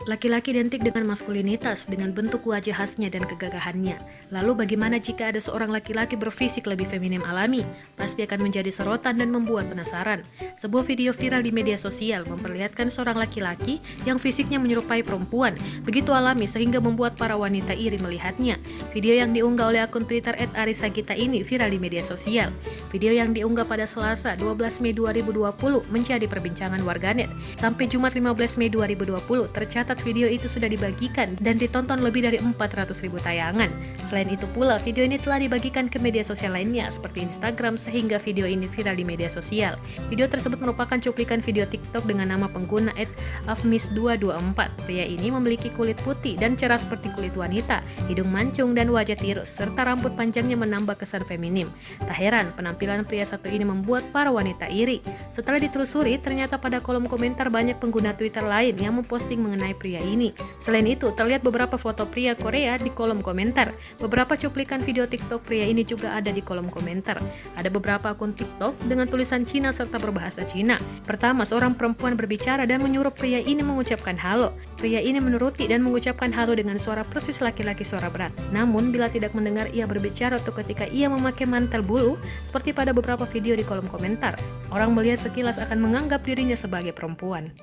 Laki-laki identik dengan maskulinitas, dengan bentuk wajah khasnya dan kegagahannya. Lalu bagaimana jika ada seorang laki-laki berfisik lebih feminim alami? Pasti akan menjadi sorotan dan membuat penasaran. Sebuah video viral di media sosial memperlihatkan seorang laki-laki yang fisiknya menyerupai perempuan, begitu alami sehingga membuat para wanita iri melihatnya. Video yang diunggah oleh akun Twitter @arisagita ini viral di media sosial. Video yang diunggah pada Selasa 12 Mei 2020 menjadi perbincangan warganet. Sampai Jumat 15 Mei 2020 tercatat video itu sudah dibagikan dan ditonton lebih dari 400.000 tayangan. Selain itu pula, video ini telah dibagikan ke media sosial lainnya seperti Instagram sehingga video ini viral di media sosial. Video tersebut merupakan cuplikan video TikTok dengan nama pengguna @afmis224. Pria ini memiliki kulit putih dan cerah seperti kulit wanita, hidung mancung dan wajah tirus, serta rambut panjangnya menambah kesan feminim. Tak heran, penampilan pria satu ini membuat para wanita iri. Setelah ditelusuri, ternyata pada kolom komentar banyak pengguna Twitter lain yang memposting mengenai pria ini. Selain itu, terlihat beberapa foto pria Korea di kolom komentar. Beberapa cuplikan video TikTok pria ini juga ada di kolom komentar. Ada beberapa akun TikTok dengan tulisan Cina serta berbahasa Cina. Pertama, seorang perempuan berbicara dan menyuruh pria ini mengucapkan halo. Pria ini menuruti dan mengucapkan halo dengan suara persis laki-laki suara berat. Namun, bila tidak mendengar ia berbicara atau ketika ia memakai mantel bulu, seperti pada beberapa video di kolom komentar, orang melihat sekilas akan menganggap dirinya sebagai perempuan.